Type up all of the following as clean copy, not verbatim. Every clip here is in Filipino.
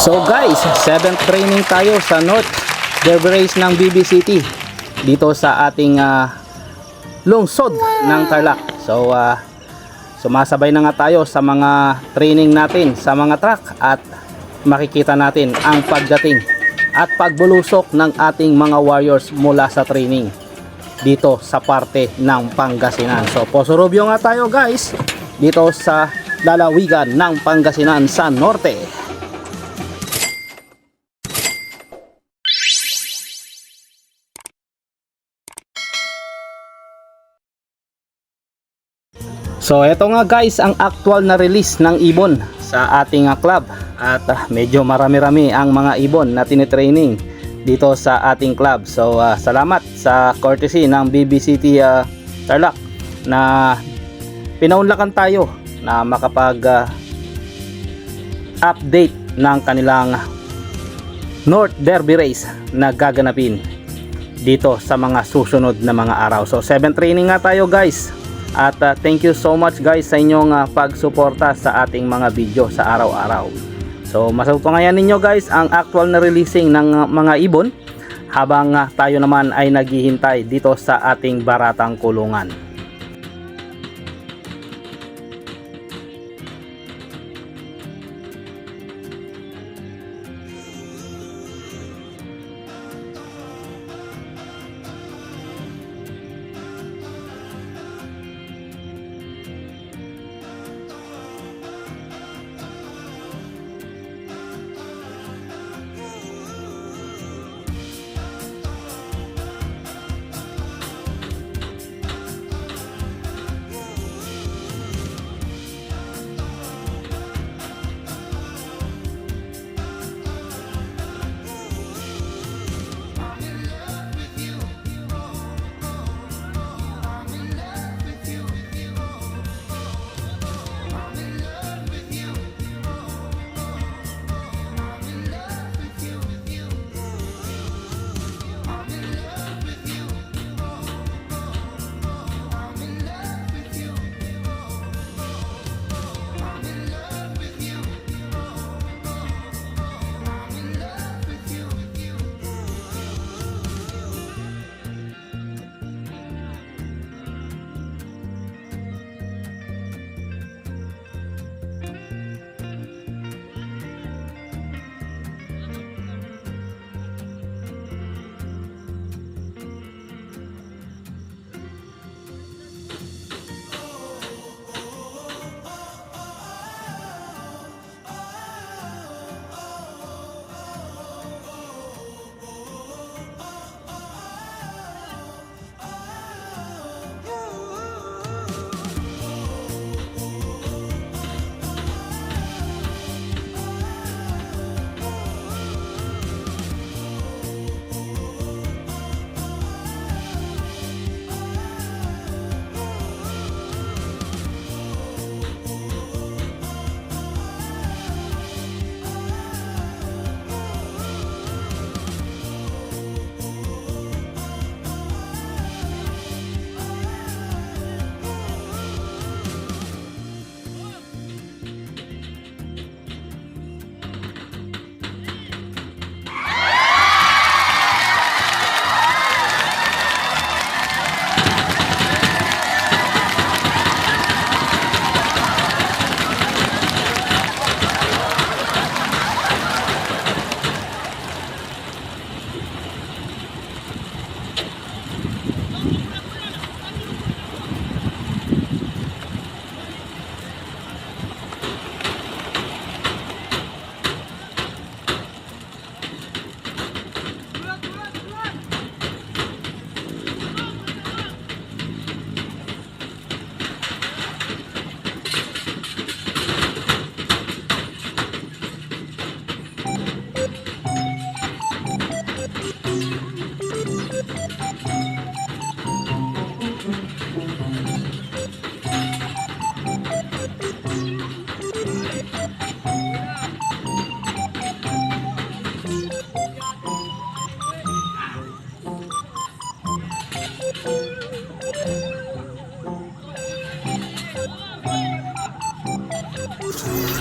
So guys, 7th training tayo sa North Derby Race ng BBCT dito sa ating lungsod ng Tarlac. So sumasabay na nga tayo sa mga training natin sa mga track at makikita natin ang pagdating at pagbulusok ng ating mga warriors mula sa training dito sa parte ng Pangasinan. So posurubyo nga tayo guys dito sa lalawigan ng Pangasinan sa norte. So eto nga guys ang actual na release ng ibon sa ating club at medyo marami-rami ang mga ibon na tinitraining dito sa ating club. So salamat sa courtesy ng BBCT Tarlac na pinaunlakan tayo na makapag update ng kanilang North Derby Race na gaganapin dito sa mga susunod na mga araw. So 7 training nga tayo guys. At thank you so much guys sa inyong pagsuporta sa ating mga video sa araw-araw. So masutungayan ninyo guys ang actual na releasing ng mga ibon habang tayo naman ay naghihintay dito sa ating baratang kulungan.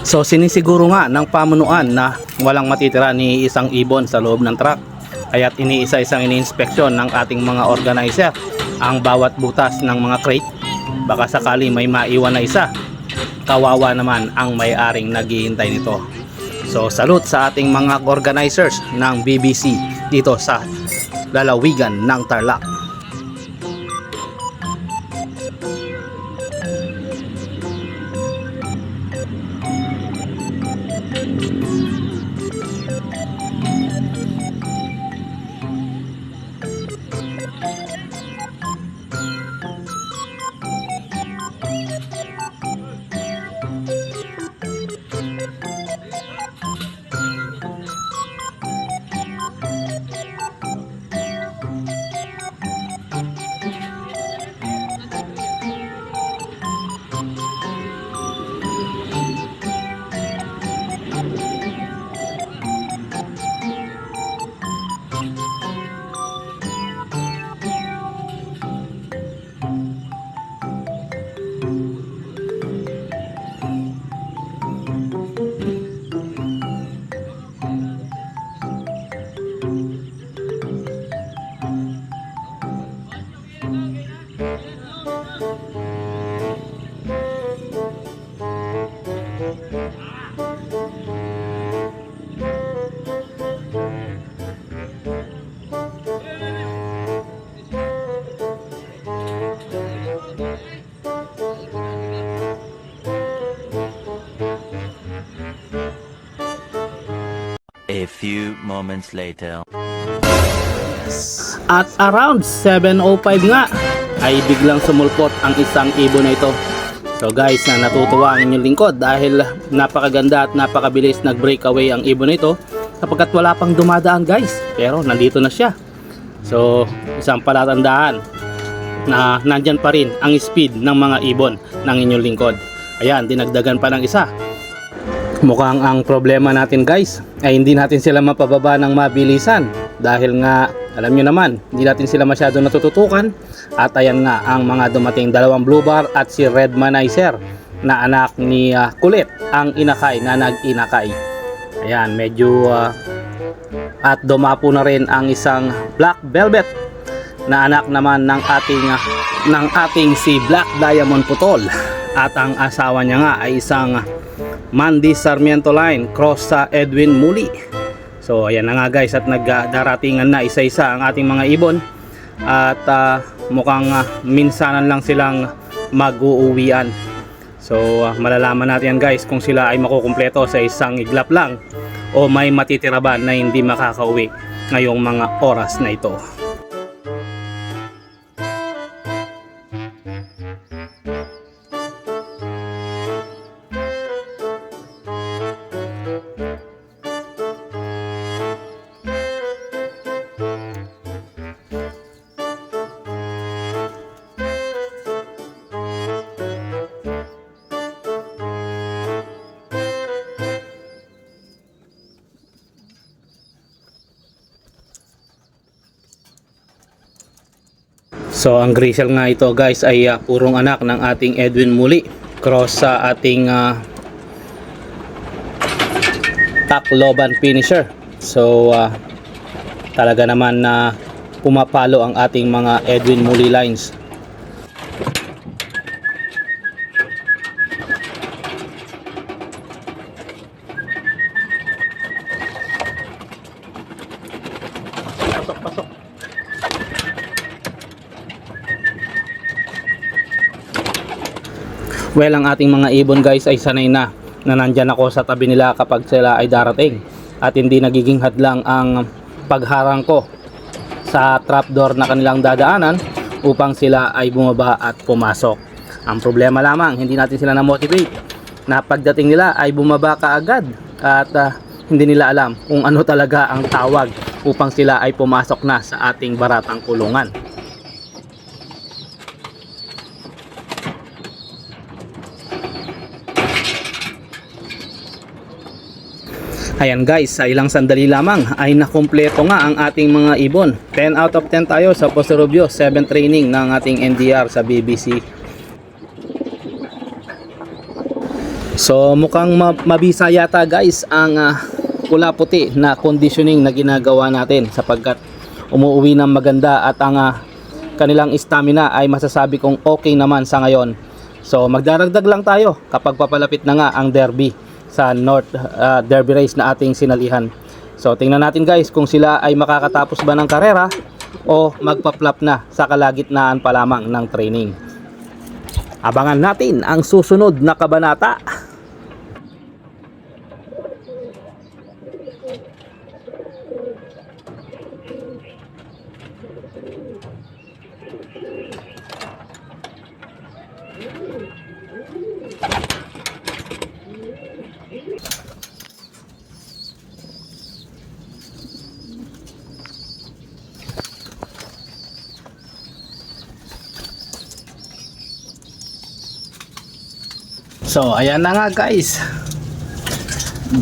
So sinisiguro nga ng pamunuan na walang matitira ni isang ibon sa loob ng truck. Kaya't iniisa-isang ini-inspeksyon ng ating mga organizer ang bawat butas ng mga crate. Baka sakali may maiwan na isa, kawawa naman ang may-aring naghihintay nito. So salute sa ating mga organizers ng BBC dito sa lalawigan ng Tarlac. A few moments later. At around 7:05 nga ay biglang sumulpot ang isang ibon na ito. So guys, natutuwa ang inyong lingkod dahil napakaganda at napakabilis nag-breakaway ang ibon na ito sapagkat wala pang dumadaan guys, pero nandito na siya. So isang palatandaan na nandyan pa rin ang speed ng mga ibon ng inyong lingkod. Ayan, dinagdagan pa ng isa. Mukhang ang problema natin guys ay hindi natin sila mapababa ng mabilisan dahil nga alam nyo naman hindi natin sila masyado natututukan. At ayan nga ang mga dumating, dalawang blue bar at si red manizer na anak ni Kulit, ang inakay na nag-inakay. Ayan, medyo at dumapo na rin ang isang black velvet na anak naman ng ating si Black Diamond Putol. At ang asawa niya nga ay isang Mandy Sarmiento line cross sa Edwin Muli. So ayan na nga guys, at nagdaratingan na isa-isa ang ating mga ibon. At mukhang minsanan lang silang mag-uuwian. So malalaman natin yan guys kung sila ay makukumpleto sa isang iglap lang o may matitira ba na hindi makakauwi ngayong mga oras na ito. So ang grizzle nga ito guys ay purong anak ng ating Edwin Muli cross sa ating Tacloban finisher. So talaga naman na pumapalo ang ating mga Edwin Muli lines. Well, ang ating mga ibon guys ay sanay na nandyan ako sa tabi nila kapag sila ay darating at hindi nagiging hadlang ang pagharang ko sa trapdoor na kanilang dadaanan upang sila ay bumaba at pumasok. Ang problema lamang, hindi natin sila na-motivate na pagdating nila ay bumaba kaagad at hindi nila alam kung ano talaga ang tawag upang sila ay pumasok na sa ating baratang kulungan. Ayan guys, sa ilang sandali lamang ay nakumpleto nga ang ating mga ibon. 10 out of 10 tayo sa poster review, 7 training ng ating NDR sa BBC. So mukhang mabisa yata guys ang pula puti na conditioning na ginagawa natin, sapagkat umuwi ng maganda at ang kanilang stamina ay masasabi kong okay naman sa ngayon. So magdaragdag lang tayo kapag papalapit na nga ang derby sa North Derby Race na ating sinalihan. So tingnan natin guys kung sila ay makakatapos ba ng karera o magpa-flop na sa kalagitnaan pa lamang ng training. Abangan natin ang susunod na kabanata. So ayan na nga guys,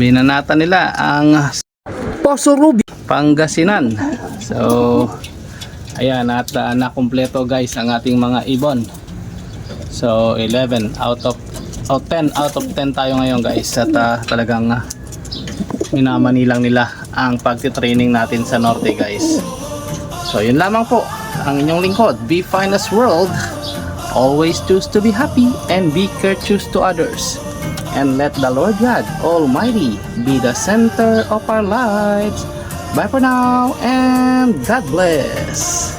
binanata nila ang Poso Ruby, Pangasinan. So ayan, at nakumpleto guys ang ating mga ibon. So 11 out of 10 tayo ngayon guys, at talagang minamanilang nila ang pagtitraining natin sa norte guys. So yun lamang po ang inyong lingkod, Be Finest World. Always choose to be happy and be courteous to others. And let the Lord God Almighty be the center of our lives. Bye for now and God bless.